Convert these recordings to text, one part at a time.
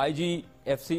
IGFC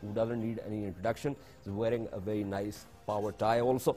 who doesn't need any introduction, is wearing a very nice power tie also।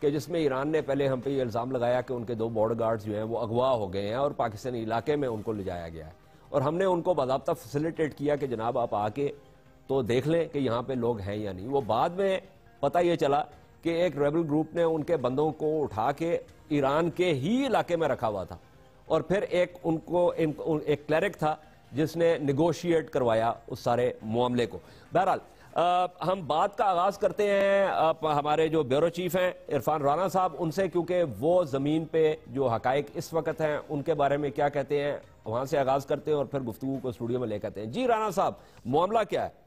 کہ جس میں ایران نے پہلے ہم پہ یہ الزام لگایا کہ ان کے 2 بارڈر گارڈز جو ہیں وہ اغوا ہو گئے ہیں اور پاکستانی علاقے میں ان کو لے جایا گیا ہے، اور ہم نے ان کو باضابطہ فیسیلیٹیٹ کیا کہ جناب آپ آ کے تو دیکھ لیں کہ یہاں پہ لوگ ہیں یا نہیں۔ وہ بعد میں پتہ یہ چلا کہ ایک ریبل گروپ نے ان کے بندوں کو اٹھا کے ایران کے ہی علاقے میں رکھا ہوا تھا، اور پھر ایک ایک کلیرک تھا جس نے نیگوشیٹ کروایا اس سارے معاملے کو۔ بہرحال ہم بات کا آغاز کرتے ہیں ہمارے جو بیورو چیف ہیں عرفان رانا صاحب ان سے، کیونکہ وہ زمین پہ جو حقائق اس وقت ہیں ان کے بارے میں کیا کہتے ہیں وہاں سے آغاز کرتے ہیں اور پھر گفتگو کو اسٹوڈیو میں لے کرتے ہیں۔ جی رانا صاحب، معاملہ کیا ہے؟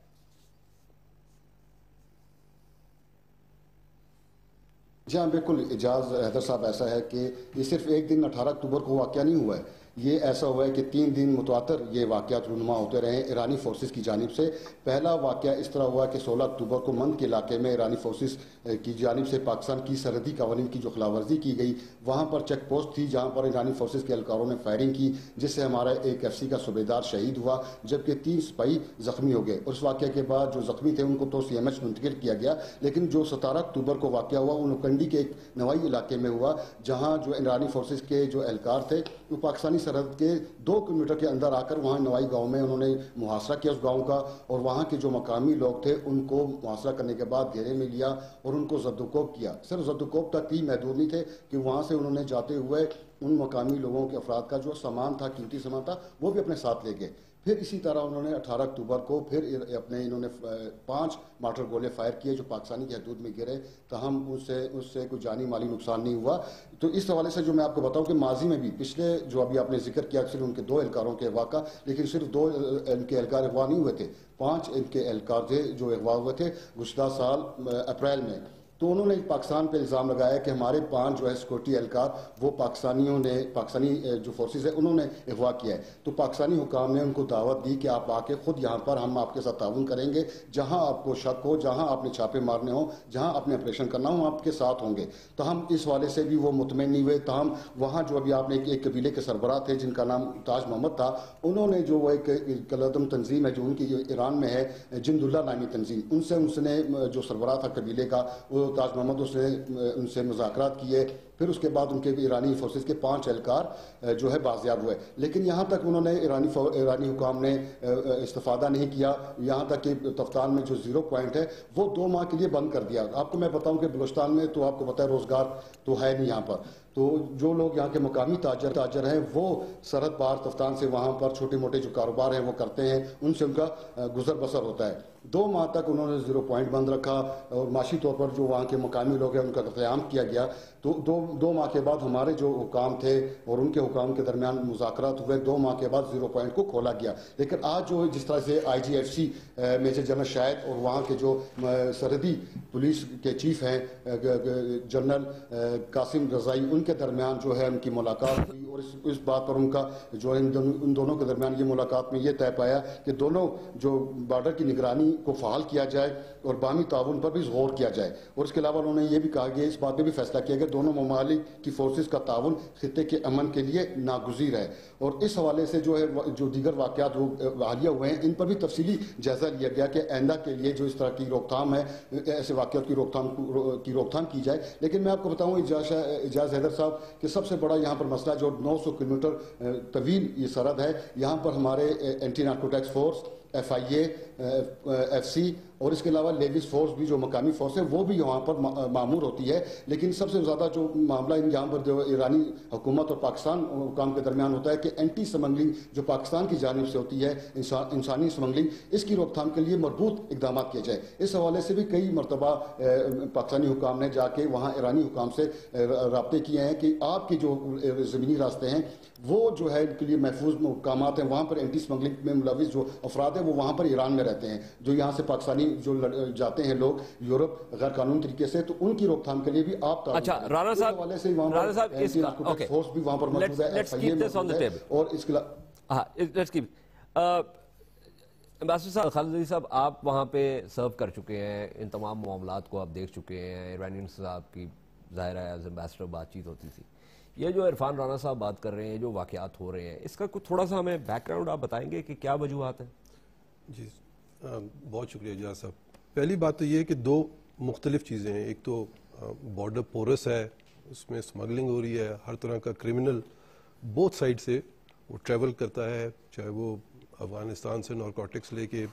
جی ہاں بالکل اعجاز حیدر صاحب، ایسا ہے کہ یہ صرف ایک دن 18 اکتوبر کو واقعہ نہیں ہوا ہے، یہ ایسا ہوا ہے کہ 3 دن متواتر یہ واقعات رونما ہوتے رہے ہیں ایرانی فورسز کی جانب سے۔ پہلا واقعہ اس طرح ہوا کہ 16 اکتوبر کو مند کے علاقے میں ایرانی فورسز کی جانب سے پاکستان کی سرحدی قوانین کی جو خلاف ورزی کی گئی، وہاں پر چیک پوسٹ تھی جہاں پر ایرانی فورسز کے اہلکاروں نے فائرنگ کی، جس سے ہمارا ایک ایف سی کا صوبیدار شہید ہوا جبکہ 3 سپاہی زخمی ہو گئے۔ اس واقعے کے بعد جو زخمی تھے ان کو تو سی ایم ایچ منتقل کیا گیا، لیکن جو 17 اکتوبر کو واقعہ ہوا وہ نوکنڈی کے ایک نوائی علاقے میں ہوا، جہاں جو ایرانی فورسز کے جو اہلکار تھے وہ پاکستانی سرحد کے 2 کلومیٹر کے اندر آ کر وہاں نوائی گاؤں میں انہوں نے محاصرہ کیا اس گاؤں کا، اور وہاں کے جو مقامی لوگ تھے ان کو محاصرہ کرنے کے بعد گھیرے میں لیا اور ان کو زد و کوب کیا۔ صرف زد و کوب تک ہی محدود نہیں تھے کہ وہاں سے انہوں نے جاتے ہوئے ان مقامی لوگوں کے افراد کا جو سامان تھا، قیمتی سامان تھا، وہ بھی اپنے ساتھ لے گئے۔ پھر اسی طرح انہوں نے 18 اکتوبر کو پھر انہوں نے 5 مارٹر گولے فائر کیے جو پاکستانی کی حدود میں گرے، تاہم اس سے کوئی جانی مالی نقصان نہیں ہوا۔ تو اس حوالے سے جو میں آپ کو بتاؤں کہ ماضی میں بھی پچھلے جو ابھی آپ نے ذکر کیا صرف ان کے 2 اہلکاروں کے اغوا کا، لیکن صرف 2 ان کے اہلکار اغوا نہیں ہوئے تھے، 5 ان کے اہلکار تھے جو اغوا ہوئے تھے گزشتہ سال اپریل میں۔ تو انہوں نے پاکستان پہ الزام لگایا کہ ہمارے 5 جو ہے سیکورٹی اہلکار وہ پاکستانی جو فورسز ہیں انہوں نے اغوا کیا ہے۔ تو پاکستانی حکام نے ان کو دعوت دی کہ آپ آ کے خود یہاں پر ہم آپ کے ساتھ تعاون کریں گے، جہاں آپ کو شک ہو، جہاں آپ نے چھاپے مارنے ہوں، جہاں آپ نے آپریشن کرنا ہو، آپ کے ساتھ ہوں گے۔ تاہم اس حوالے سے بھی وہ مطمئن نہیں ہوئے۔ تاہم وہاں جو ابھی آپ نے ایک قبیلے کے سربراہ تھے جن کا نام تاج محمد تھا، انہوں نے جو وہ ایک کلعدم تنظیم ہے جو ان کی ایران میں ہے، جند اللہ نامی تنظیم، اس نے جو سربراہ تھا قبیلے کا وہ تاج محمد، ان سے مذاکرات کیے۔ پھر اس کے بعد ان کے ایرانی فورسز کے 5 اہلکار جو ہے بازیاب ہوئے، لیکن یہاں تک انہوں نے ایرانی حکام نے استفادہ نہیں کیا، یہاں تک کہ تفتان میں جو 0 پوائنٹ ہے وہ 2 ماہ کے لیے بند کر دیا۔ آپ کو میں بتاؤں کہ بلوچستان میں تو آپ کو پتہ ہے روزگار تو ہے نہیں یہاں پر، تو جو لوگ یہاں کے مقامی تاجر ہیں وہ سرحد پار تفتان سے وہاں پر چھوٹے موٹے جو کاروبار ہیں وہ کرتے ہیں، ان سے ان کا گزر بسر ہوتا ہے۔ 2 ماہ تک انہوں نے 0 پوائنٹ بند رکھا اور معاشی طور پر جو وہاں کے مقامی لوگ ہیں ان کا قیام کیا گیا۔ تو 2 ماہ کے بعد ہمارے جو حکام تھے اور ان کے حکام کے درمیان مذاکرات ہوئے، 2 ماہ کے بعد 0 پوائنٹ کو کھولا گیا۔ لیکن آج جو جس طرح سے IGFC میجر جنرل شاہد اور وہاں کے جو سرحدی پولیس کے چیف ہیں جنرل قاسم رضائی، ان کے درمیان جو ہے ان کی ملاقات ہوئی، اور اس بات پر ان کا جو ان دونوں کے درمیان یہ ملاقات میں یہ طے پایا کہ دونوں جو بارڈر کی نگرانی کو فعال کیا جائے اور باہمی تعاون پر بھی غور کیا جائے۔ اور اس کے علاوہ انہوں نے یہ بھی کہا کہ اس بات پہ بھی فیصلہ کیا کہ دونوں ممالک کی فورسز کا تعاون خطے کے امن کے لیے ناگزیر ہے۔ اور اس حوالے سے جو ہے جو دیگر واقعات حالیہ ہوئے ہیں ان پر بھی تفصیلی جائزہ لیا گیا کہ آئندہ کے لیے جو اس طرح کی روک تھام ہے، ایسے واقعات کی روک تھام کی جائے۔ لیکن میں آپ کو بتاؤں اعجاز حیدر صاحب کہ سب سے بڑا یہاں پر مسئلہ جو 900 کلومیٹر طویل یہ سرحد ہے، یہاں پر ہمارے anti narcotics force, FIA، FC اور اس کے علاوہ لیویز فورس بھی جو مقامی فورس ہے وہ بھی یہاں پر معمور ہوتی ہے۔ لیکن سب سے زیادہ جو معاملہ یہاں پر جو ایرانی حکومت اور پاکستان حکام کے درمیان ہوتا ہے کہ اینٹی سمگلنگ جو پاکستان کی جانب سے ہوتی ہے، انسانی سمگلنگ، اس کی روک تھام کے لیے مربوط اقدامات کیے جائیں۔ اس حوالے سے بھی کئی مرتبہ پاکستانی حکام نے جا کے وہاں ایرانی حکام سے رابطے کیے ہیں کہ آپ کے جو زمینی راستے ہیں وہ جو ہے ان کے لیے محفوظ مقامات ہیں، وہاں پر اینٹی سمگلنگ میں ملوث جو افراد ہیں وہ وہاں پر ایران میں رہتے ہیں، جو یہاں سے پاکستانی جو جاتے ہیں لوگ یورپ غیر قانونی طریقے سے، تو ان کی روک تھام کے لیے بھی آپ اچھا رانا صاحب فورس بھی وہاں پر موجود ہے، اور اس کے امبیسڈر صاحب خالد عزیز صاحب آپ وہاں پہ سرو کر چکے ہیں، ان تمام معاملات کو آپ دیکھ چکے ہیں، ایرانین صاحب کی ظاہر ہے ایز امبیسڈر بات چیت ہوتی تھی۔ یہ جو عرفان رانا صاحب بات کر رہے ہیں، جو واقعات ہو رہے ہیں، اس کا کچھ تھوڑا سا ہمیں بیک گراؤنڈ آپ بتائیں گے کہ کیا وجوہات ہیں؟ جی بہت شکریہ اعجاز صاحب۔ پہلی بات تو یہ ہے کہ 2 مختلف چیزیں ہیں، ایک تو بارڈر پورس ہے, اس میں اسمگلنگ ہو رہی ہے, ہر طرح کا کرمنل بوتھ سائڈ سے وہ ٹریول کرتا ہے, چاہے وہ افغانستان سے نارکوٹکس لے کے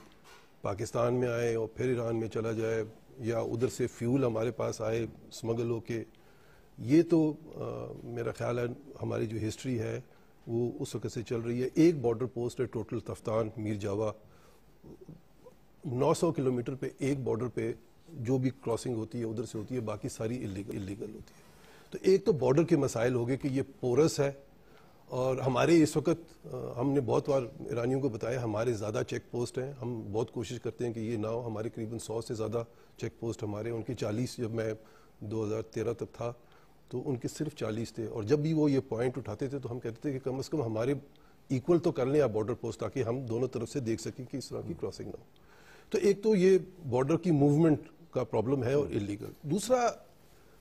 پاکستان میں آئے اور پھر ایران میں چلا جائے, یا ادھر سے فیول ہمارے پاس آئے اسمگل ہو کے. یہ تو میرا خیال ہے ہماری جو ہسٹری ہے وہ اس وقت سے چل رہی ہے. ایک بارڈر پوسٹ ہے ٹوٹل تفتان میر جاوا, 900 کلومیٹر پہ ایک بارڈر پہ جو بھی کراسنگ ہوتی ہے ادھر سے ہوتی ہے, باقی ساری اللیگل ہوتی ہے. تو ایک تو بارڈر کے مسائل ہو گئے کہ یہ پورس ہے, اور ہمارے اس وقت ہم نے بہت بار ایرانیوں کو بتایا ہمارے زیادہ چیک پوسٹ ہیں, ہم بہت کوشش کرتے ہیں کہ یہ نہ ہو. ہمارے قریباً 100 سے زیادہ چیک پوسٹ ہمارے, ان کے 40 جب میں 2013 تک تھا تو ان کے صرف 40 تھے. اور جب بھی وہ یہ پوائنٹ اٹھاتے تھے تو ہم کہتے تھے کہ کم از کم ہمارے ایکول تو کر لیں آپ بارڈر پوسٹ, تاکہ ہم دونوں طرف سے دیکھ سکیں کہ اس طرح کی کراسنگ نہ ہو. تو ایک تو یہ بارڈر کی موومنٹ کا پرابلم ہے اور اللیگل. دوسرا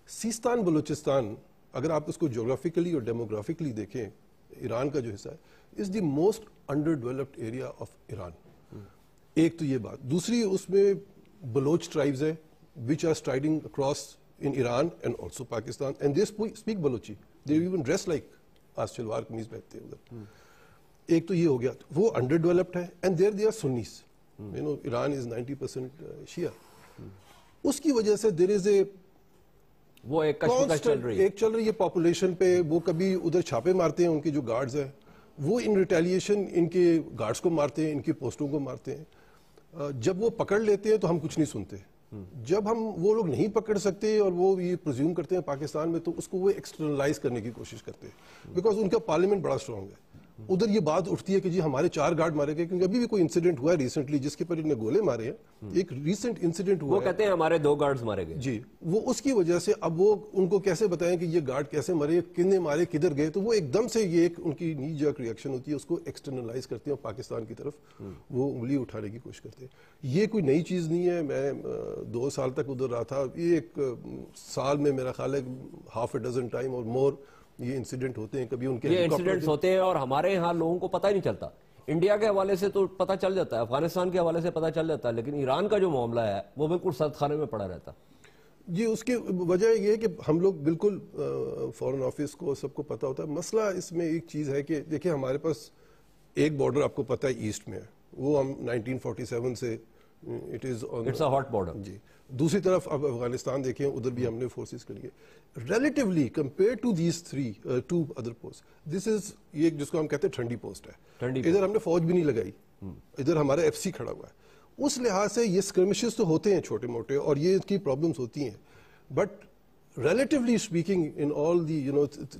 سیستان بلوچستان, اگر آپ اس کو جغرافیکلی اور ڈیموگرافکلی دیکھیں, ایران کا جو حصہ ہے is the most underdeveloped area of Iran. ایک تو یہ بات. دوسری اس میں بلوچ ٹرائبز ہیں which are striding across in Iran and also Pakistan, and they speak Balochi. They even dress like as شلوار قمیض پہنتے ہیں ادھر. ایک تو یہ ہو گیا, وہ انڈر ڈیولپڈ ہے, and there they are Sunnis. You know Iran is 90% شیعہ. اس کی وجہ سے دیر از اے وہ ایک کشمکش چل رہی ہے پاپولیشن پہ. وہ کبھی ادھر چھاپے مارتے ہیں, ان کے جو گارڈز ہیں وہ ان ریٹیلیشن ان کے گارڈز کو مارتے ہیں, ان کی پوسٹوں کو مارتے ہیں. جب وہ پکڑ لیتے ہیں تو ہم کچھ نہیں سنتے. جب ہم وہ لوگ نہیں پکڑ سکتے اور وہ یہ پرزیوم کرتے ہیں پاکستان میں, تو اس کو وہ ایکسٹرنلائز کرنے کی کوشش کرتے ہیں, بیکاز ان کا پارلیمنٹ بڑا اسٹرانگ ہے. ادھر یہ بات اٹھتی ہے کہ جی ہمارے 4 گارڈ مارے گئے, کیونکہ ابھی بھی کوئی انسیڈنٹ ہوا ہے ریسنٹلی جس کے پر انہیں گولے مارے ہیں. ایک ریسنٹ انسیڈنٹ ہوا ہے, وہ کہتے ہیں ہمارے 2 گارڈز مارے گئے. جی, وہ اس کی وجہ سے اب وہ ان کو کیسے بتائیں کہ یہ گارڈ کیسے مرے, کنے مارے, کدھر گئے. تو وہ ایک دم سے یہ ایک ان کی نی جرک ریئیکشن ہوتی ہے, اس کو ایکسٹرنلائز کرتے ہیں اور پاکستان کی طرف وہ انگلی اٹھانے کی کوشش کرتے ہیں. یہ کوئی نئی چیز نہیں ہے. میں 2 سال تک ادھر رہا تھا. یہ ایک سال میں میرا خیال ہے half a dozen ٹائم اور مور یہ انسیڈنٹ ہوتے ہیں. کبھی ان کے یہ انسیڈنٹس ہوتے ہیں اور ہمارے ہاں لوگوں کو پتہ ہی نہیں چلتا. انڈیا کے حوالے سے تو پتہ چل جاتا ہے, افغانستان کے حوالے سے پتہ چل جاتا ہے, لیکن ایران کا جو معاملہ ہے وہ بالکل سرد خانے میں پڑا رہتا. جی, اس کی وجہ یہ ہے کہ ہم لوگ بالکل فورن آفس کو سب کو پتہ ہوتا ہے. مسئلہ اس میں ایک چیز ہے کہ دیکھیں ہمارے پاس ایک بارڈر آپ کو پتہ ہے ایسٹ میں ہے, وہ ہم 1947 سے اٹس اے ہاٹ بارڈر. جی, دوسری طرف اب افغانستان دیکھیں, ادھر بھی ہم نے فورسز کر لیے. Relatively compare to these 2 other post, this is یہ جس کو ہم کہتے ہیں ٹھنڈی پوسٹ ہے. ادھر ہم نے فوج بھی نہیں لگائی, ادھر ہمارا FC کھڑا ہوا ہے. اس لحاظ سے یہ اسکرمشز تو ہوتے ہیں چھوٹے موٹے, اور یہ کی پرابلمس ہوتی ہیں, but relatively speaking in all the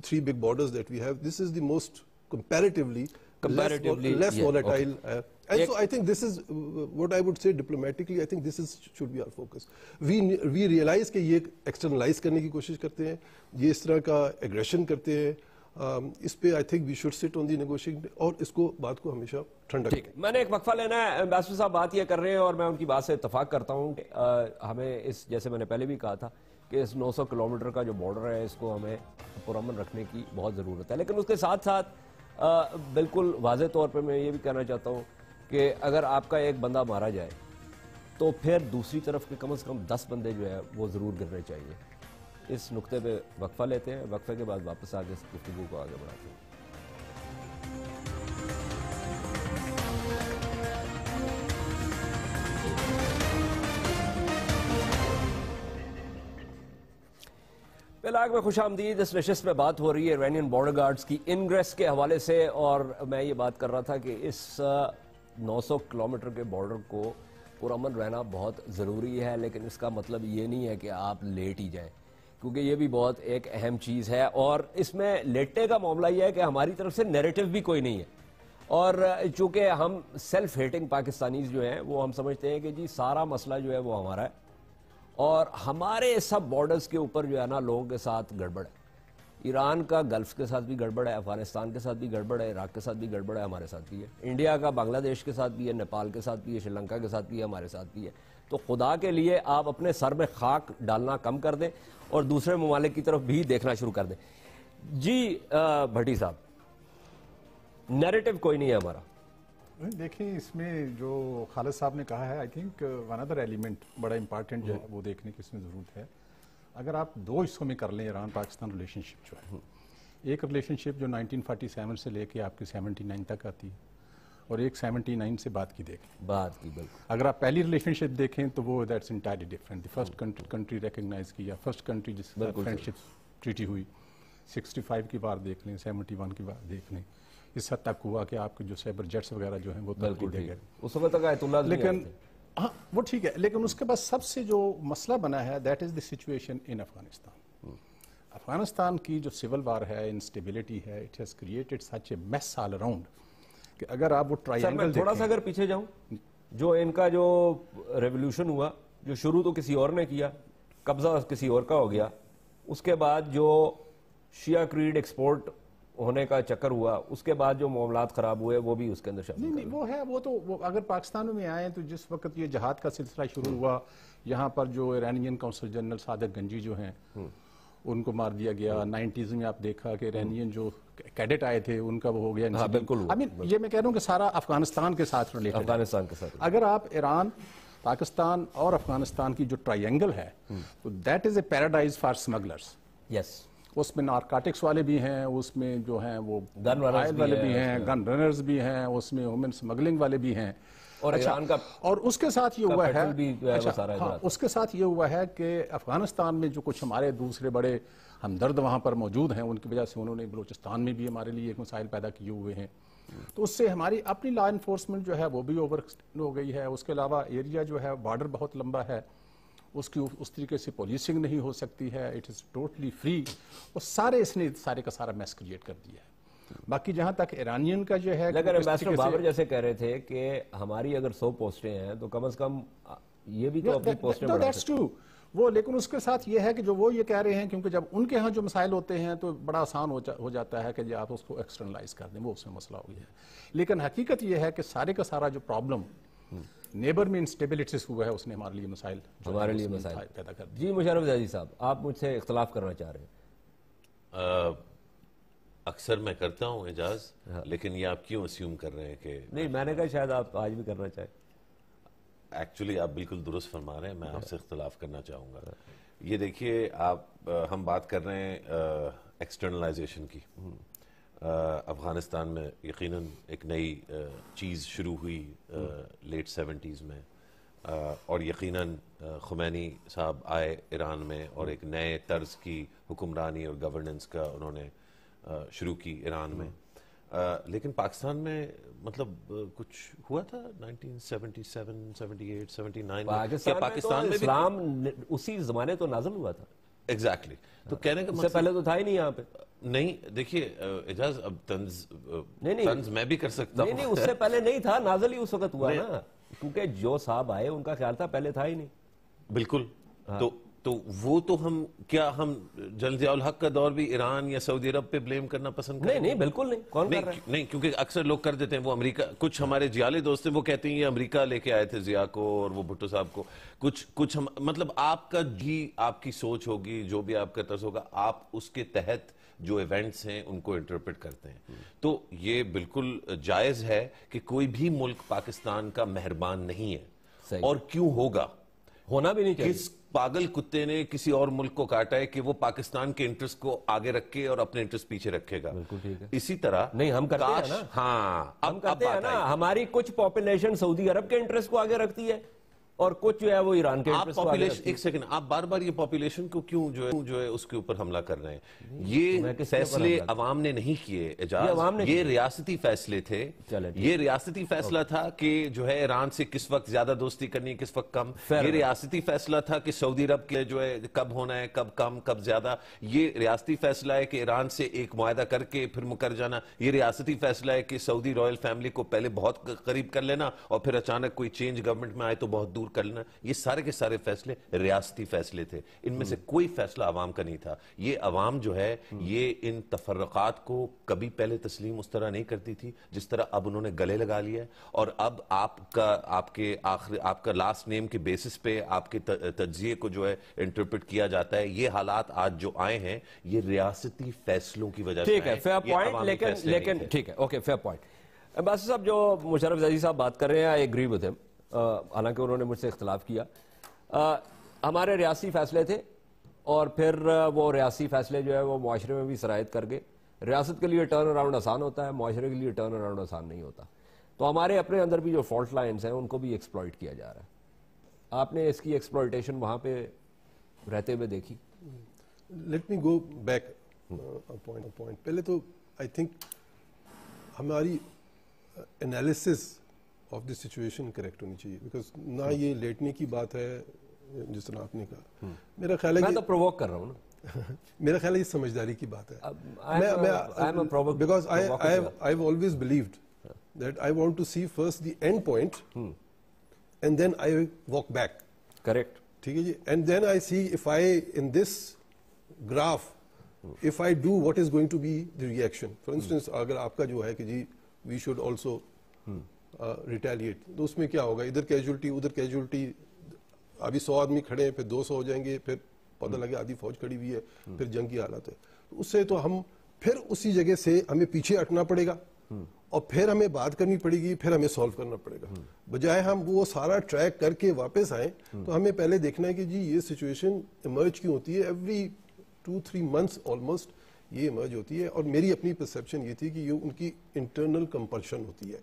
3 big borders that we have, this is the most comparatively less volatile. And so I think this is what I would say diplomatically, I think this should be our focus. We realize کہ یہ externalize کرنے کی کوشش کرتے ہیں, یہ اس طرح کا aggression کرتے ہیں. اس پہ I think we should sit on the negotiating اور اس کو بات کو ہمیشہ ٹھنڈا کریں. میں نے ایک وقفہ لینا ہے. امبیسڈر صاحب بات یہ کر رہے ہیں اور میں ان کی بات سے اتفاق کرتا ہوں کہ ہمیں اس, جیسے میں نے پہلے بھی کہا تھا کہ اس 900 کلومیٹر کا جو بارڈر ہے اس کو ہمیں پرامن رکھنے کی بہت ضرورت ہے. لیکن اس کے ساتھ ساتھ بالکل واضح طور پہ میں یہ بھی کہنا چاہتا ہوں کہ اگر آپ کا ایک بندہ مارا جائے تو پھر دوسری طرف کے کم از کم 10 بندے جو ہے وہ ضرور گرنے چاہیے. اس نقطے پہ وقفہ لیتے ہیں, وقفے کے بعد واپس آگے اس گفتگو کو آگے بڑھاتے ہیں. پہلاگ میں خوش آمدید. اس نشست میں بات ہو رہی ہے ایرانین بارڈر گارڈز کی انگریس کے حوالے سے, اور میں یہ بات کر رہا تھا کہ اس 900 کلومیٹر کے بارڈر کو پرامن رہنا بہت ضروری ہے, لیکن اس کا مطلب یہ نہیں ہے کہ آپ لیٹ ہی جائیں, کیونکہ یہ بھی بہت ایک اہم چیز ہے. اور اس میں لیٹنے کا معاملہ یہ ہے کہ ہماری طرف سے نیریٹو بھی کوئی نہیں ہے, اور چونکہ ہم سیلف ہیٹنگ پاکستانیز جو ہیں وہ ہم سمجھتے ہیں کہ جی سارا مسئلہ جو ہے وہ ہمارا ہے, اور ہمارے سب بارڈرز کے اوپر جو ہے نا لوگوں کے ساتھ گڑبڑ ہے. ایران کا گلف کے ساتھ بھی گڑبڑ ہے, افغانستان کے ساتھ بھی گڑبڑ ہے, عراق کے ساتھ بھی گڑبڑ ہے, ہمارے ساتھ بھی ہے. انڈیا کا بنگلہ دیش کے ساتھ بھی ہے, نیپال کے ساتھ بھی ہے, شری لنکا کے ساتھ بھی ہے, ہمارے ساتھ بھی ہے. تو خدا کے لیے آپ اپنے سر میں خاک ڈالنا کم کر دیں اور دوسرے ممالک کی طرف بھی دیکھنا شروع کر دیں. جی بھٹی صاحب, نیریٹو کوئی نہیں ہے ہمارا. دیکھیں اس میں جو خالد صاحب نے کہا ہے, I think one other element بڑا امپارٹنٹ جو ہے وہ دیکھنے کی اس میں ضرورت ہے, اگر آپ دو حصوں میں کر لیں ایران پاکستان ریلیشن شپ جو ہے، ایک ریلیشن شپ جو 1947 سے لے کے آپ کی 79 تک آتی ہے، اور ایک 79 سے بعد کی دیکھیں، بالکل اگر آپ پہلی ریلیشن شپ دیکھیں تو وہ that's entirely different. The first country recognize کیا، فرسٹ کنٹری جس کا فرینڈ شپ ٹریٹی ہوئی، 65 کی بار دیکھ لیں، 71 کی بار دیکھ لیں، اس حد تک ہوا کہ آپ کے جو سائبر جیٹس وغیرہ جو ہیں وہ ترقی دے گئے. اس وقت تک آیت اللہ لیکن ہاں وہ ٹھیک ہے، لیکن اس کے بعد سب سے جو مسئلہ بنا ہے that is the situation in Afghanistan. Afghanistan کی جو سول وار ہے، انسٹیبلٹی ہے، it has created such a mass all around کہ اگر آپ وہ ٹرائینگل تھوڑا سا اگر پیچھے جاؤں، جو ان کا جو ریولوشن ہوا، جو شروع تو کسی اور نے کیا، قبضہ کسی اور کا ہو گیا، اس کے بعد جو شیعہ کریڈ ایکسپورٹ ہونے کا چکر ہوا، اس کے بعد جو معاملات خراب ہوئے وہ بھی اس کے اندر شامل نہیں وہ ہے. وہ تو اگر پاکستان میں آئیں تو جس وقت یہ جہاد کا سلسلہ شروع ہوا، یہاں پر جو ایرانین کونسل جنرل صادق گنجی جو ہیں ان کو مار دیا گیا. 90s میں آپ دیکھا کہ ایرانین جو کیڈٹ آئے تھے ان کا وہ ہو گیا. بالکل. یہ میں کہہ رہا ہوں کہ سارا افغانستان کے ساتھ ریلیٹڈ، افغانستان کے ساتھ. اگر آپ ایران، پاکستان اور افغانستان کی جو ٹرائینگل ہے تو that is a paradise for smugglers. Yes, اس میں نارکاٹکس والے بھی ہیں، اس میں جو ہیں وہ گن رنرز والے بھی ہیں، گن رنرز بھی ہیں، اس میں وومن اسمگلنگ والے بھی ہیں. اور ایران کا، اور اس کے ساتھ یہ ہوا ہے، ہاں اس کے ساتھ یہ ہوا ہے کہ افغانستان میں جو کچھ ہمارے دوسرے بڑے ہمدرد وہاں پر موجود ہیں، ان کی وجہ سے انہوں نے بلوچستان میں بھی ہمارے لیے ایک مسائل پیدا کیے ہوئے ہیں. تو اس سے ہماری اپنی لا انفورسمنٹ جو ہے وہ بھی اوور ہو گئی ہے. اس کے علاوہ ایریا جو ہے بارڈر بہت لمبا ہے، اس کی اس طریقے سے پولیسنگ نہیں ہو سکتی ہے. It is totally free. وہ سارے اس نے سارے کا سارا میس کریٹ کر دیا ہے. باقی جہاں تک ایرانین کا جو ہے، اگر امبیسڈر بابر جیسے کہہ رہے تھے کہ ہماری اگر 100 پوسٹیں ہیں تو کم از کم یہ بھی تو اپنی پوسٹیں بڑھا سکتے ہیں. وہ لیکن اس کے ساتھ یہ ہے کہ جو وہ یہ کہہ رہے ہیں، کیونکہ جب ان کے ہاں جو مسائل ہوتے ہیں تو بڑا آسان ہو جاتا ہے کہ جی آپ اس کو ایکسٹرنلائز کر دیں، وہ اس میں مسئلہ ہو گیا ہے. لیکن حقیقت یہ ہے کہ سارے کا سارا جو پرابلم نیبر میں انسٹیبلٹیز ہوا ہے، اس نے ہمارے لیے مسائل پیدا کر دیا. جی مشرف زیدی صاحب، آپ مجھ سے اختلاف کرنا چاہ رہے ہیں. اکثر میں کرتا ہوں اعجاز، لیکن یہ آپ کیوں اسیوم کر رہے ہیں کہ نہیں، میں نے کہا شاید آپ آج بھی کرنا چاہیں. ایکچولی آپ بالکل درست فرما رہے ہیں، میں آپ سے اختلاف کرنا چاہوں گا. یہ دیکھیے، ہم بات کر رہے ہیں ایکسٹرنلائزیشن کی. افغانستان میں یقیناً ایک نئی چیز شروع ہوئی لیٹ 70s میں، اور یقیناً خمینی صاحب آئے ایران میں اور ایک نئے طرز کی حکمرانی اور گورننس کا انہوں نے شروع کی ایران میں. لیکن پاکستان میں مطلب کچھ ہوا تھا 1977 78 79 پاکستان میں اسلام اسی زمانے تو نازل ہوا تھا. ایگزیکٹلی. تو کہنے کا اس سے پہلے تو تھا ہی نہیں یہاں پہ. نہیں دیکھیے اعجاز، اب طنز میں بھی کر سکتا ہوں. نہیں، اس سے پہلے نہیں تھا، نازل ہی اس وقت ہوا نا، کیونکہ جو صاحب آئے ان کا خیال تھا پہلے تھا ہی نہیں. بالکل. تو وہ تو ہم جنرل ضیاء الحق کا دور بھی ایران یا سعودی عرب پہ بلیم کرنا پسند کریں؟ نہیں بالکل نہیں. کون کر رہا ہے؟ نہیں، کیونکہ اکثر لوگ کر دیتے ہیں. وہ امریکہ، کچھ ہمارے جیالے دوست ہیں وہ کہتے ہیں یہ امریکہ لے کے آئے تھے ضیاء کو اور وہ بھٹو صاحب کو. کچھ مطلب آپ کا جی، آپ کی سوچ ہوگی، جو بھی آپ کا طرز ہوگا، آپ اس کے تحت جو ایونٹس ہیں ان کو انٹرپریٹ کرتے ہیں. تو یہ بالکل جائز ہے کہ کوئی بھی ملک پاکستان کا مہربان نہیں ہے. اور کیوں ہوگا؟ ہونا بھی نہیں چاہیے. کس پاگل کتے نے کسی اور ملک کو کاٹا ہے کہ وہ پاکستان کے انٹرسٹ کو آگے رکھے اور اپنے انٹرسٹ پیچھے رکھے گا؟ بالکل ٹھیک ہے. اسی طرح نہیں، ہم کرتے ہیں نا. ہاں، ہم کرتے ہیں نا. ہماری کچھ پاپولیشن سعودی عرب کے انٹرسٹ کو آگے رکھتی ہے اور کچھ جو ہے وہ ایران کے انٹرسٹ کو آگے رکھتی ہے. ایک سیکنڈ، آپ بار بار یہ پاپولیشن کو کیوں جو ہے اس کے اوپر حملہ کر رہے ہیں؟ یہ فیصلے عوام نے نہیں کیے اعجاز، یہ ریاستی فیصلے تھے. یہ ریاستی فیصلہ تھا کہ جو ہے ایران سے کس وقت زیادہ دوستی کرنی، کس وقت کم. یہ ریاستی فیصلہ تھا کہ سعودی عرب کے جو ہے کب ہونا ہے، کب کم، کب زیادہ. یہ ریاستی فیصلہ ہے کہ ایران سے ایک معاہدہ کر کے پھر مکر جانا. یہ ریاستی فیصلہ ہے کہ سعودی رائل فیملی کو پہلے بہت قریب کر لینا اور پھر اچانک کوئی چینج گورنمنٹ میں آئے تو بہت دور کر لینا. یہ سارے کے سارے فیصلے ریاستی فیصلے تھے. ان میں سے کوئی فیصلہ عوام کا نہیں تھا. یہ عوام جو ہے یہ ان تفرقات کو کبھی پہلے تسلیم اس طرح نہیں کرتی تھی جس طرح اب انہوں نے گلے لگا لیا ہے. اور اب آپ کا لاسٹ نیم کے بیسس پہ آپ کے تجزیے کو جو ہے انٹرپریٹ کیا جاتا ہے. یہ حالات آج جو آئے ہیں یہ ریاستی فیصلوں کی وجہ سے. ٹھیک ہے، فیئر پوائنٹ. لیکن ٹھیک ہے، اوکے، فیئر پوائنٹ. بس صاحب جو مشرف زیدی صاحب بات کر رہے ہیں، آئی ایگری ود ہم، حالانکہ انہوں نے مجھ سے اختلاف کیا. ہمارے ریاستی فیصلے تھے اور پھر وہ ریاستی فیصلے جو ہے وہ معاشرے میں بھی سرایت کر گئے. ریاست کے لیے ٹرن اراؤنڈ آسان ہوتا ہے, معاشرے کے لیے ٹرن اراؤنڈ آسان نہیں ہوتا. تو ہمارے اپنے اندر بھی جو فالٹ لائنز ہیں ان کو بھی ایکسپلائٹ کیا جا رہا ہے. آپ نے اس کی ایکسپلائٹیشن وہاں پہ رہتے ہوئے دیکھی؟ Let me go back point. پہلے تو آئی تھنک ہماری analysis of the situation correct ہونی چاہیے, بیکاز نہ یہ لیٹنے کی بات ہے جس طرح آپ نے کہا. میرا خیال ہے میں تو پرووک کر رہا ہوں نا. میرا خیال ہے یہ سمجھداری کی بات ہے. Because I have always believed that I want to see first the end point and then I walk back. Correct. ٹھیک ہے جی. And then I see if I in this graph if I do what is going to be the reaction. For instance, اگر آپ کا جو ہے کہ جی we should also retaliate, تو اس میں کیا ہوگا, ادھر کیجولٹی ادھر کیجولٹی, ابھی 100 آدمی کھڑے ہیں, پھر 200 ہو جائیں گے, پھر پتہ لگے آدھی فوج کھڑی ہوئی ہے, پھر جنگ کی حالت ہے. اس سے تو ہم پھر اسی جگہ سے ہمیں پیچھے ہٹنا پڑے گا اور پھر ہمیں بات کرنی پڑے گی, پھر ہمیں سالو کرنا پڑے گا. بجائے ہم وہ سارا ٹریک کر کے واپس آئیں تو ہمیں پہلے دیکھنا ہے کہ جی یہ سچویشن ایمرج کیوں ہوتی ہے. ایوری 2-3 months آلموسٹ یہ ایمرج ہوتی ہے. اور میری اپنی پرسیپشن یہ تھی کہ یہ ان کی انٹرنل کمپلشن ہوتی ہے.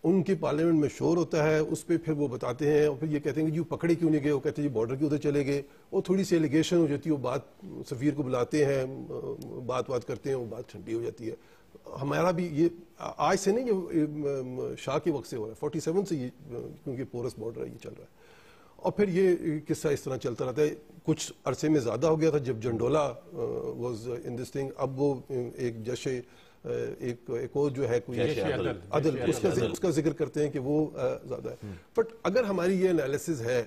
ان کے پارلیمنٹ میں شور ہوتا ہے, اس پہ پھر وہ بتاتے ہیں اور پھر یہ کہتے ہیں کہ جی پکڑے کیوں نہیں گئے, وہ کہتے ہیں جی بارڈر کے ادھر چلے گئے, اور تھوڑی سی ایلیگیشن ہو جاتی ہے, وہ بات سفیر کو بلاتے ہیں, بات کرتے ہیں, وہ بات ٹھنڈی ہو جاتی ہے. ہمارا بھی یہ آج سے نہیں, یہ شاہ کے وقت سے ہو رہا ہے, 47 سے یہ, کیونکہ پورس بارڈر ہے, یہ چل رہا ہے. اور پھر یہ قصہ اس طرح چلتا رہتا ہے. کچھ عرصے میں زیادہ ہو گیا تھا جب جنڈولا واز ان دس تھنگ. اب وہ ایک جش ایک اور جو ہے کوئی عدل, اس کا ذکر کرتے ہیں کہ وہ زیادہ ہے. بٹ اگر ہماری یہ انالیسز ہے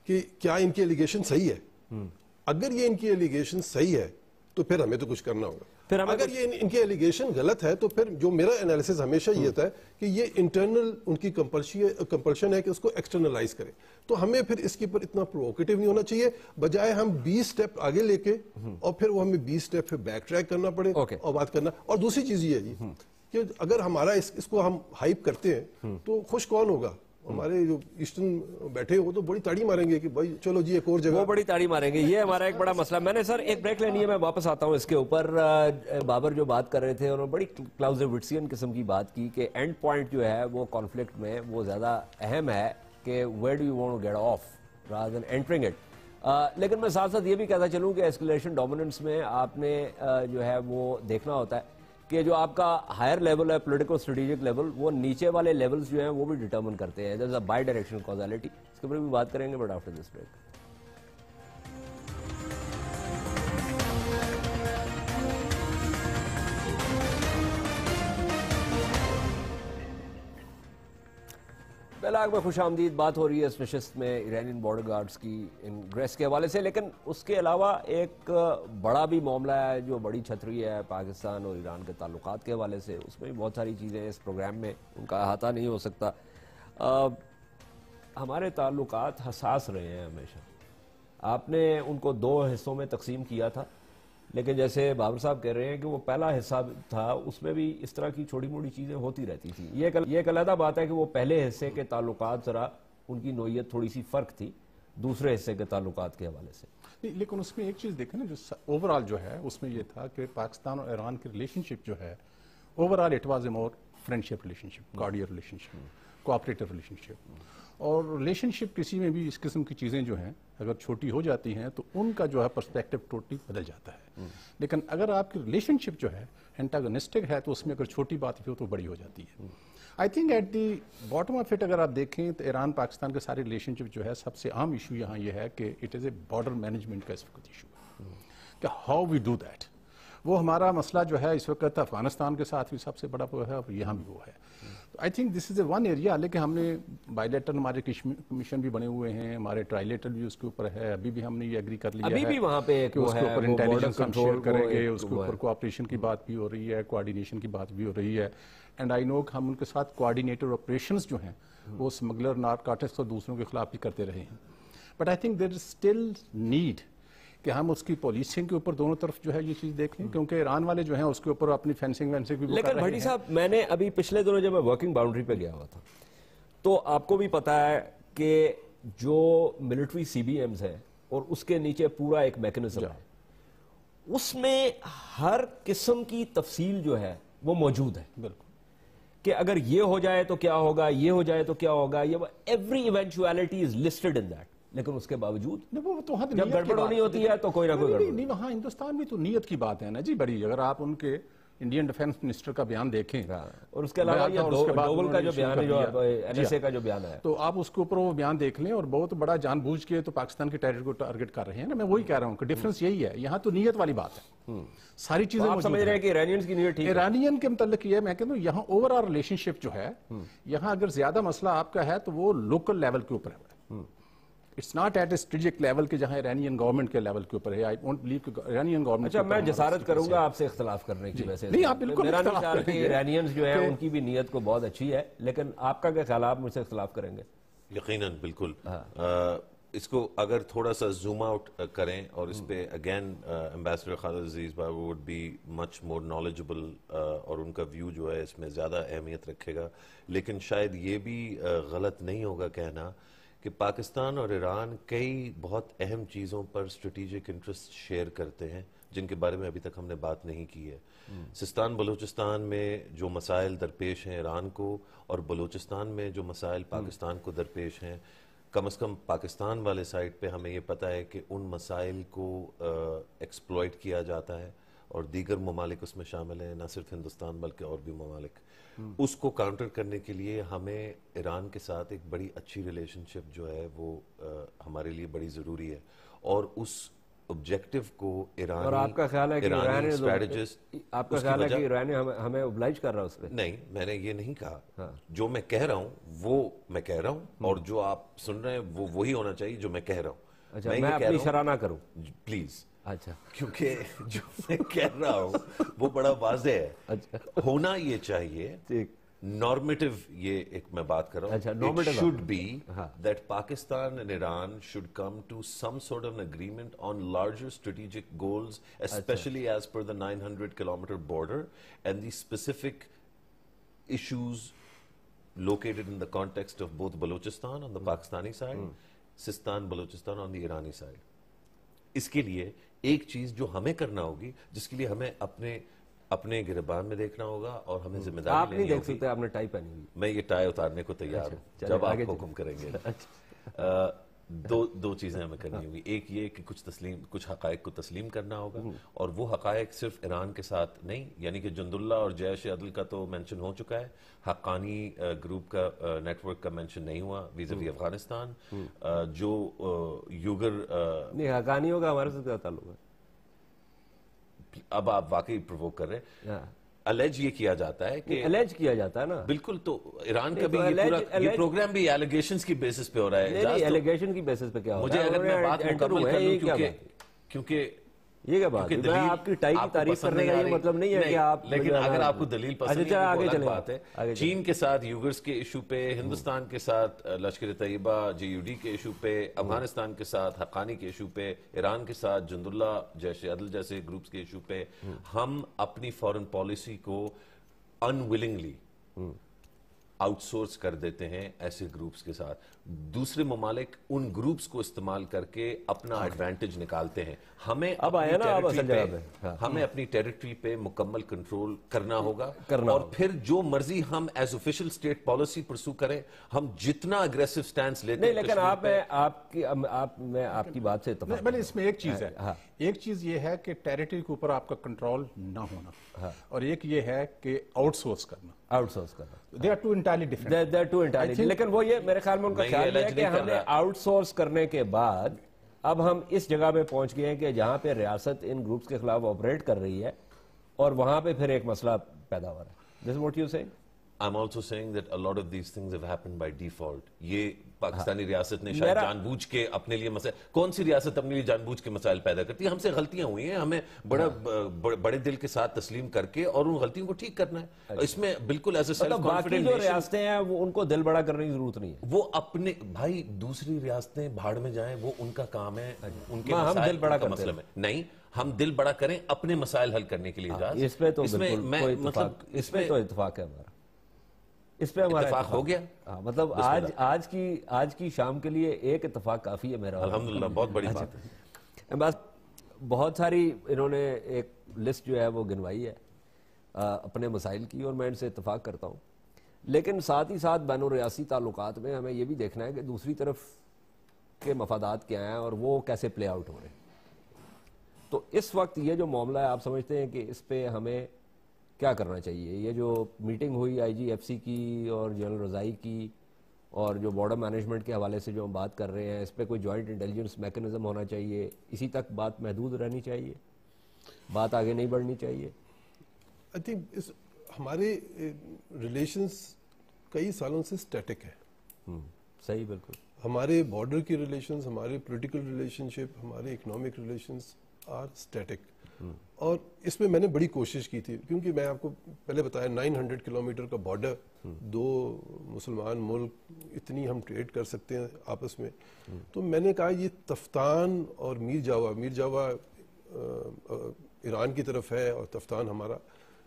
کہ کیا ان کی ایلیگیشن صحیح ہے, اگر یہ ان کی ایلیگیشن صحیح ہے تو پھر ہمیں تو کچھ کرنا ہوگا. اگر یہ ان کی ایلیگیشن غلط ہے تو پھر جو میرا انالیسز ہمیشہ یہ ہوتا ہے کہ یہ انٹرنل ان کی کمپلشن ہے کہ اس کو ایکسٹرنلائز کریں. تو ہمیں پھر اس کے اوپر اتنا پرووکیٹو نہیں ہونا چاہیے, بجائے ہم 20 اسٹیپ آگے لے کے اور پھر وہ ہمیں 20 اسٹیپ پھر بیک ٹریک کرنا پڑے اور بات کرنا. اور دوسری چیز یہ ہے جی کہ اگر ہمارا اس کو ہم ہائپ کرتے ہیں تو خوش کون ہوگا؟ ہمارے جو ایسٹرن بیٹھے وہ تو بڑی تاڑی ماریں گے کہ بھائی چلو جی ایک اور جگہ, وہ بڑی تاڑی ماریں گے. یہ ہمارا ایک بڑا مسئلہ. میں نے سر ایک بریک لینی ہے, میں واپس آتا ہوں اس کے اوپر. بابر جو بات کر رہے تھے انہوں نے بڑی کلاوزویٹسین قسم کی بات کی کہ اینڈ پوائنٹ جو ہے وہ کانفلکٹ میں وہ زیادہ اہم ہے کہ where do you want to get off rather than entering it. لیکن میں ساتھ ساتھ یہ بھی کہتا چلوں کہ ایسکلیشن ڈومیننس میں آپ نے جو ہے وہ دیکھنا ہوتا ہے کہ جو آپ کا ہائر لیول ہے پولیٹیکل اسٹریٹجک لیول, وہ نیچے والے لیولز جو ہیں وہ بھی ڈٹرمن کرتے ہیں. there's a bidirectional causality. اس کے اوپر بھی بات کریں گے بٹ آفٹر دس بریک. بیلاگ میں خوش آمدید. بات ہو رہی ہے اس نشست میں ایرانین بارڈر گارڈز کی انگریس کے حوالے سے, لیکن اس کے علاوہ ایک بڑا بھی معاملہ ہے جو بڑی چھتری ہے پاکستان اور ایران کے تعلقات کے حوالے سے. اس میں بھی بہت ساری چیزیں اس پروگرام میں ان کا احاطہ نہیں ہو سکتا. ہمارے تعلقات حساس رہے ہیں ہمیشہ. آپ نے ان کو 2 حصوں میں تقسیم کیا تھا, لیکن جیسے بابر صاحب کہہ رہے ہیں کہ وہ پہلا حصہ تھا, اس میں بھی اس طرح کی چھوٹی موٹی چیزیں ہوتی رہتی تھیں. یہ ایک علیحدہ بات ہے کہ وہ پہلے حصے کے تعلقات ذرا ان کی نوعیت تھوڑی سی فرق تھی دوسرے حصے کے تعلقات کے حوالے سے. لیکن اس میں ایک چیز دیکھیں نا, جو اوورآل جو ہے اس میں یہ تھا کہ پاکستان اور ایران کی ریلیشن شپ جو ہے overall it was a more friendship relationship, cordial relationship, cooperative relationship. اور ریلیشن شپ کسی میں بھی اس قسم کی چیزیں جو ہیں اگر چھوٹی ہو جاتی ہیں تو ان کا جو ہے پرسپیکٹو ٹوٹلی بدل جاتا ہے. لیکن اگر آپ کی ریلیشن شپ جو ہے اینٹاگونسٹک ہے تو اس میں اگر چھوٹی بات بھی ہو تو بڑی ہو جاتی ہے. I think at the bottom of it اگر آپ دیکھیں تو ایران پاکستان کے سارے ریلیشن شپ جو ہے سب سے عام ایشو یہاں یہ ہے کہ it is a border management کا اس وقت ایشو ہے کہ ہاؤ وی ڈو دیٹ. وہ ہمارا مسئلہ جو ہے اس وقت افغانستان کے ساتھ بھی سب سے بڑا وہ ہے اور یہاں بھی وہ ہے. I think this is a one area. لیکن ہم نے بائی لیٹرل ہمارے کمیشن بھی بنے ہوئے ہیں, ہمارے ٹرائی لیٹرل بھی اس کے اوپر ہے. ابھی بھی ہم نے یہ ایگری کر لیا ہے ابھی بھی وہاں پہ کہ اس کے اوپر انٹیلیجنس ہم شیئر کریں گے, اس کے اوپر کوآپریشن کی بات بھی ہو رہی ہے, کوآرڈینیشن کی بات بھی ہو رہی ہے. اینڈ آئی نو ہم ان کے ساتھ کوآرڈینیٹر آپریشنز جو ہیں وہ اسمگلر نارکوٹکس اور دوسروں کے خلاف بھی کرتے رہے ہیں. But I think there is still need کہ ہم اس کی پالیسنگ کے اوپر دونوں طرف جو ہے یہ چیز دیکھیں, کیونکہ ایران والے جو ہیں اس کے اوپر اپنی فینسنگ وینسنگ بھی. لیکن بھٹی صاحب میں نے ابھی پچھلے دنوں جب میں ورکنگ باؤنڈری پہ گیا ہوا تھا تو آپ کو بھی پتا ہے کہ جو ملٹری سی بی ایمز ہیں اور اس کے نیچے پورا ایک میکنزم ہے, اس میں ہر قسم کی تفصیل جو ہے وہ موجود ہے. بالکل, کہ اگر یہ ہو جائے تو کیا ہوگا, یہ ہو جائے تو کیا ہوگا, یہ every eventuality is listed in that. لیکن اس کے باوجود جب گڑبڑ ہونی ہوتی ہے تو کوئی نہ کوئی گڑبڑ. نہیں, وہاں ہندوستان میں تو نیت کی بات ہے نا جی بڑی. اگر آپ ان کے انڈین ڈیفنس منسٹر کا بیان دیکھیں, اور اس کے علاوہ یہ ڈوبل کا جو بیان ہے, جو این ایس اے کا جو بیان ہے, تو آپ اس کے اوپر وہ بیان دیکھ لیں, اور بہت بڑا جان بوجھ کے تو پاکستان کے ٹیریٹری کو ٹارگٹ کر رہے ہیں نا. میں وہی کہہ رہا ہوں کہ ڈفرنس یہی ہے, یہاں تو نیت والی بات ہے, ساری چیزیں آپ سمجھ رہے ہیں کہ ایرانیئنز کی نیت ٹھیک ہے. ایرانین کے متعلق یہ میں کہتا ہوں یہاں اوور آل ریلیشن شپ جو ہے, یہاں اگر زیادہ مسئلہ آپ کا ہے تو وہ لوکل لیول کے اوپر ہے. It's not at a strategic level کے جہاں ایرانین گورنمنٹ کے لیول کے اوپر ہے. آئی ڈونٹ بلیو کہ ایرانین گورنمنٹ. اچھا, میں جسارت کروں گا آپ سے اختلاف کرنے کی. ویسے نہیں, آپ بالکل میرا نہیں خیال کہ ایرانینز جو ہیں ان کی بھی نیت کو بہت اچھی ہے, لیکن آپ کا کیا خیال, آپ مجھ سے اختلاف کریں گے؟ یقیناً, بالکل. اس کو اگر تھوڑا سا زوم آؤٹ کریں, اور اس پہ again ambassador Khalid Aziz Babu would be much more knowledgeable, اور ان کا ویو جو ہے اس میں زیادہ اہمیت رکھے گا. لیکن شاید یہ بھی غلط نہیں ہوگا کہنا کہ پاکستان اور ایران کئی بہت اہم چیزوں پر اسٹریٹجک انٹرسٹ شیئر کرتے ہیں جن کے بارے میں ابھی تک ہم نے بات نہیں کی ہے. سستان بلوچستان میں جو مسائل درپیش ہیں ایران کو, اور بلوچستان میں جو مسائل پاکستان کو درپیش ہیں, کم از کم پاکستان والے سائڈ پہ ہمیں یہ پتہ ہے کہ ان مسائل کو ایکسپلوئٹ کیا جاتا ہے, اور دیگر ممالک اس میں شامل ہیں, نہ صرف ہندوستان بلکہ اور بھی ممالک. اس کو کاؤنٹر کرنے کے لیے ہمیں ایران کے ساتھ ایک بڑی اچھی ریلیشن شپ جو ہے وہ ہمارے لیے بڑی ضروری ہے, اور اس آبجیکٹیو کو ایرانی, اور آپ کا خیال ہے کہ ایرانی اسٹریٹجسٹ, آپ کا خیال ہے کہ ایران ہمیں اوبلائج کر رہا ہے اس پہ؟ نہیں, میں نے یہ نہیں کہا. جو میں کہہ رہا ہوں وہ میں کہہ رہا ہوں, اور جو آپ سن رہے ہیں وہ وہی ہونا چاہیے جو میں کہہ رہا ہوں. اچھا, میں اپنی شرح نہ کروں پلیز. اچھا, کیونکہ جو میں کہہ رہا ہوں وہ بڑا واضح ہے. ہونا یہ چاہیے نارمیٹیو, یہ ایک میں بات کر رہا ہوں. It should be that Pakistan and Iran should come to some sort of an agreement on larger strategic goals, especially as per the 900-kilometer border and the specific issues located in the context of both Balochistan on the Pakistani side, Sistan Balochistan on the Irani side. اس کے لیے ایک چیز جو ہمیں کرنا ہوگی, جس کے لیے ہمیں اپنے گربان میں دیکھنا ہوگا, اور ہمیں ذمہ داری آپ نہیں دیکھ سکتے, آپ نے ٹائی پہنی ہوئی. میں یہ ٹائی اتارنے کو تیار ہوں جب آپ حکم کریں گے. دو چیزیں ہمیں کرنی ہوگی. ایک یہ کہ کچھ حقائق کو تسلیم کرنا ہوگا, اور وہ حقائق صرف ایران کے ساتھ نہیں, یعنی کہ جند اللہ اور جیش عدل کا تو مینشن ہو چکا ہے, حقانی گروپ کا نیٹ ورک کا مینشن نہیں ہوا ویزاوی افغانستان. جو یوگر نہیں, حقانیوں کا ہمارے ساتھ کیا تعلق ہے؟ اب آپ واقعی پرووک کر رہے ہیں. الیج یہ کیا جاتا ہے کہ الیج کیا جاتا ہے نا, بالکل. تو ایران کا بھی یہ پروگرام بھی ایلیگیشنز کی بیسس پہ ہو رہا ہے. ایلیگیشن کی بیسس پہ کیا ہو رہا ہے؟ مجھے اگر میں بات مکمل کر لوں, کیونکہ یہ کیا بات ہے؟ آپ کی ٹائی کی تعریف کرنے کا یہ مطلب نہیں ہے کہ آپ, لیکن اگر آپ کو دلیل پسند ہے وہ الگ بات ہے. چین کے ساتھ یوگرز کے ایشو پہ, ہندوستان کے ساتھ لشکر طیبہ JUD کے ایشو پہ, افغانستان کے ساتھ حقانی کے ایشو پہ, ایران کے ساتھ جند اللہ جیش عدل جیسے گروپس کے ایشو پہ, ہم اپنی فورن پالیسی کو انویلنگلی آؤٹ سورس کر دیتے ہیں ایسے گروپس کے ساتھ. دوسرے ممالک ان گروپس کو استعمال کر کے اپنا ایڈوانٹیج نکالتے ہیں. ہمیں اپنی ٹیریٹری پہ مکمل کنٹرول کرنا ہوگا, اور پھر جو مرضی ہم ایز آفیشل اسٹیٹ پالیسی پرسو کریں, ہم جتنا اگریسو سٹینس لیتے ہیں. لیکن میں آپ کی بات سے اتفاق. بلے اس میں ایک چیز ہے, ایک چیز یہ ہے کہ ٹیریٹری کے اوپر آپ کا کنٹرول نہ ہونا, اور ایک یہ ہے کہ آؤٹ سورس کرنا. They are two entirely different. لیکن وہ یہ میرے خیال میں ان کا خیال ہے کہ ہم نے آؤٹ سورس کرنے کے بعد اب ہم اس جگہ پہ پہنچ گئے ہیں کہ جہاں پہ ریاست ان گروپس کے خلاف آپریٹ کر رہی ہے, اور وہاں پہ پھر ایک مسئلہ پیدا ہو رہا ہے. This is what you're saying? I'm also saying that a lot of these things have happened by default. یہ پاکستانی ریاست نے شاید جان بوجھ کے اپنے لیے مسائل, کون سی ریاست اپنے لیے جان بوجھ کے مسائل پیدا کرتی ہے؟ ہم سے غلطیاں ہوئی ہیں, ہمیں بڑے دل کے ساتھ تسلیم کر کے اور ان غلطیوں کو ٹھیک کرنا ہے. اس میں بالکل ایز اے سیلف کانفیڈنٹ جو ریاستیں ہیں وہ ان کو دل بڑا کرنے کی ضرورت نہیں ہے. وہ اپنے بھائی دوسری ریاستیں بھاڑ میں جائیں, وہ ان کا کام ہے, ان کے ہم دل بڑا کا مسئلہ ہے نہیں. ہم دل بڑا کریں اپنے مسائل حل کرنے کے لیے. اس پہ تو اتفاق ہے ہمارا. اس پہ ہمارا اتفاق ہو گیا. مطلب آج کی شام کے لیے ایک اتفاق کافی ہے میرا. الحمدللہ, بہت بڑی بات ہے. بس بہت ساری انہوں نے ایک لسٹ جو ہے وہ گنوائی ہے اپنے مسائل کی, اور میں ان سے اتفاق کرتا ہوں, لیکن ساتھ ہی ساتھ بین الریاسی تعلقات میں ہمیں یہ بھی دیکھنا ہے کہ دوسری طرف کے مفادات کیا ہیں اور وہ کیسے پلے آؤٹ ہو رہے ہیں. تو اس وقت یہ جو معاملہ ہے, آپ سمجھتے ہیں کہ اس پہ ہمیں کیا کرنا چاہیے؟ یہ جو میٹنگ ہوئی آئی جی ایف سی کی اور جنرل رضائی کی, اور جو بارڈر مینجمنٹ کے حوالے سے جو ہم بات کر رہے ہیں, اس پہ کوئی جوائنٹ انٹیلیجنس میکنزم ہونا چاہیے؟ اسی تک بات محدود رہنی چاہیے, بات آگے نہیں بڑھنی چاہیے؟ آئی تھنک ہمارے ریلیشنز کئی سالوں سے اسٹیٹک ہے. صحیح, بالکل. ہمارے بارڈر کی ریلیشنز, ہمارے پولیٹیکل ریلیشن شپ, ہمارے اکنامک ریلیشنز آر اسٹیٹک. اور اس میں نے بڑی کوشش کی تھی, کیونکہ میں آپ کو پہلے بتایا 900 کلومیٹر کا بارڈر, دو مسلمان ملک, اتنی ہم ٹریڈ کر سکتے ہیں آپس میں. تو میں نے کہا یہ تفتان اور میر جاوا ایران کی طرف ہے اور تفتان ہمارا,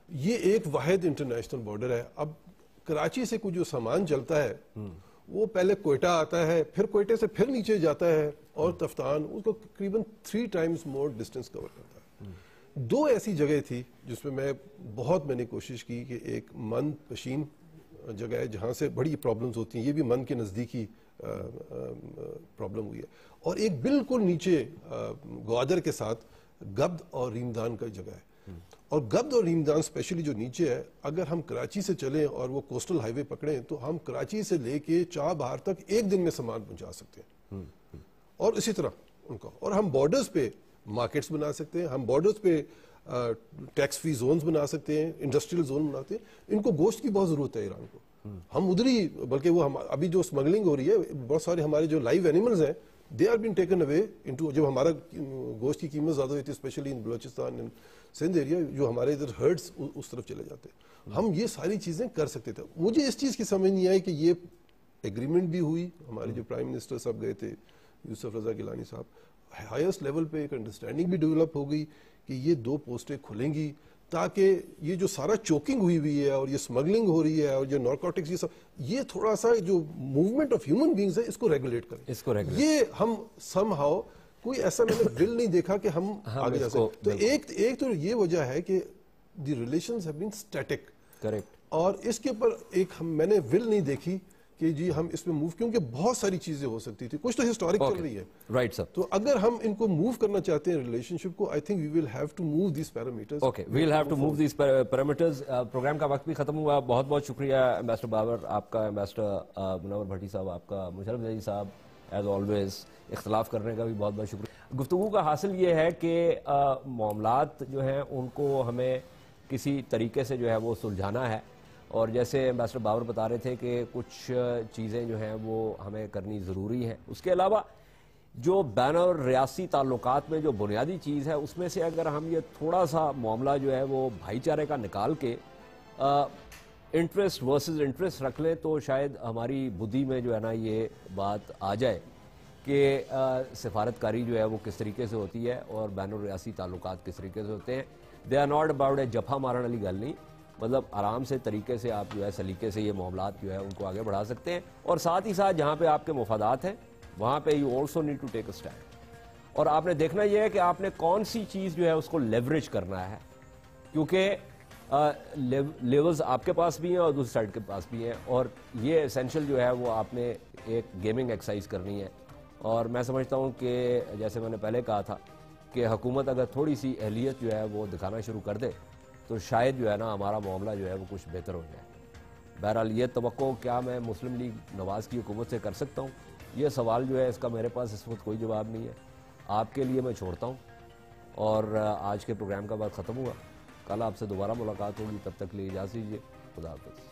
یہ ایک واحد انٹرنیشنل بارڈر ہے. اب کراچی سے کچھ جو سامان چلتا ہے وہ پہلے کوئٹہ آتا ہے, پھر کوئٹے سے پھر نیچے جاتا ہے, اور تفتان اس کو تقریباً 3 times مور ڈسٹینس کور کرتا ہے. 2 ایسی جگہ تھی جس میں میں نے کوشش کی کہ ایک مند پشین جگہ ہے جہاں سے بڑی پرابلمز ہوتی ہیں, یہ بھی مند کے نزدیکی پرابلم ہوئی ہے, اور ایک بالکل نیچے گوادر کے ساتھ گبد اور ریمدان کا جگہ ہے. اور گبد اور ریمدان اسپیشلی جو نیچے ہے, اگر ہم کراچی سے چلیں اور وہ کوسٹل ہائی وے پکڑیں تو ہم کراچی سے لے کے چاہ بہار تک ایک دن میں سامان پہنچا سکتے ہیں. اور اسی طرح ان کا, اور ہم بارڈرز پہ مارکیٹس بنا سکتے ہیں, ہم بارڈرز پہ ٹیکس فری زونز بنا سکتے ہیں, انڈسٹریل زون بناتے ہیں. ان کو گوشت کی بہت ضرورت ہے ایران کو, ہم ادھر ہی, بلکہ وہ ابھی جو اسمگلنگ ہو رہی ہے, بہت سارے ہمارے جو لائیو اینیملز ہیں they are been taken away into, جب ہمارا گوشت کی قیمت زیادہ ہوئی تھی especially in Balochistan Sindh area, جو ہمارے ادھر ہرڈز اس طرف چلے جاتے ہیں, ہم یہ ساری چیزیں کر سکتے تھے. مجھے اس چیز کی سمجھ نہیں آئی کہ یہ ایگریمنٹ بھی ہوئی, ہمارے جو پرائم منسٹر صاحب گئے تھے یوسف رضا گیلانی صاحب, ہائیسٹ لیول پہ ایک انڈرسٹینڈنگ بھی ڈیولپ ہو گئی کہ یہ 2 پوسٹیں کھلیں گی, تاکہ یہ جو سارا چوکنگ ہوئی ہے اور یہ اسمگلنگ ہو رہی ہے اور یہ نارکوٹکس, یہ سب, یہ تھوڑا سا جو موومنٹ آف ہیومن بینگز ہے اس کو ریگولیٹ کریں. یہ ہم سم ہاؤ کوئی ایسا میں نے ول نہیں دیکھا کہ ہم آگے جا سکیں. تو ایک تو یہ وجہ ہے کہ the relations have been static, correct, اور اس کے اوپر ایک میں نے ول نہیں دیکھی کہ جی ہم اس میں موو, کیونکہ بہت ساری چیزیں ہو سکتی تھی, کچھ تو ہسٹورک چل رہی ہے, رائٹ سر. تو اگر ہم ان کو موو کرنا چاہتے ہیں ریلیشن شپ کو, I think we will have to move these parameters. Okay, we will have to move these parameters. Program کا وقت بھی ختم ہوا. بہت بہت شکریہ ایمبیسڈر بابر آپ کا, ایمبیسڈر منور بھٹی صاحب آپ کا, مشرف جی صاحب ایز آلویز اختلاف کرنے کا بھی بہت بہت شکریہ. گفتگو کا حاصل یہ ہے کہ معاملات جو ہیں ان کو ہمیں کسی طریقے سے جو ہے وہ سلجھانا ہے, اور جیسے ایمبیسڈر بابر بتا رہے تھے کہ کچھ چیزیں جو ہیں وہ ہمیں کرنی ضروری ہیں. اس کے علاوہ جو بین الریاسی تعلقات میں جو بنیادی چیز ہے اس میں سے اگر ہم یہ تھوڑا سا معاملہ جو ہے وہ بھائی چارے کا نکال کے انٹرسٹ ورسز انٹرسٹ رکھ لیں, تو شاید ہماری بدھی میں جو ہے نا یہ بات آ جائے کہ سفارتکاری جو ہے وہ کس طریقے سے ہوتی ہے اور بین الریاسی تعلقات کس طریقے سے ہوتے ہیں. They are not about a جفا مارن والی گل نہیں, مطلب آرام سے طریقے سے آپ جو ہے سلیقے سے یہ معاملات جو ہے ان کو آگے بڑھا سکتے ہیں, اور ساتھ ہی ساتھ جہاں پہ آپ کے مفادات ہیں وہاں پہ you also need to take a stand. اور آپ نے دیکھنا یہ ہے کہ آپ نے کون سی چیز جو ہے اس کو لیوریج کرنا ہے, کیونکہ لیورز آپ کے پاس بھی ہیں اور دوسری سائڈ کے پاس بھی ہیں, اور یہ اسینشل جو ہے وہ آپ نے ایک گیمنگ ایکسرسائز کرنی ہے. اور میں سمجھتا ہوں کہ جیسے میں نے پہلے کہا تھا کہ حکومت اگر تھوڑی سی اہلیت جو ہے وہ دکھانا شروع کر دے تو شاید جو ہے نا ہمارا معاملہ جو ہے وہ کچھ بہتر ہو جائے. بہرحال یہ توقع کیا میں مسلم لیگ نواز کی حکومت سے کر سکتا ہوں, یہ سوال جو ہے اس کا میرے پاس اس وقت کوئی جواب نہیں ہے. آپ کے لیے میں چھوڑتا ہوں, اور آج کے پروگرام کا وقت ختم ہوا. کل آپ سے دوبارہ ملاقات ہوگی, تب تک لیے اجازت دیجیے. خدا حافظ.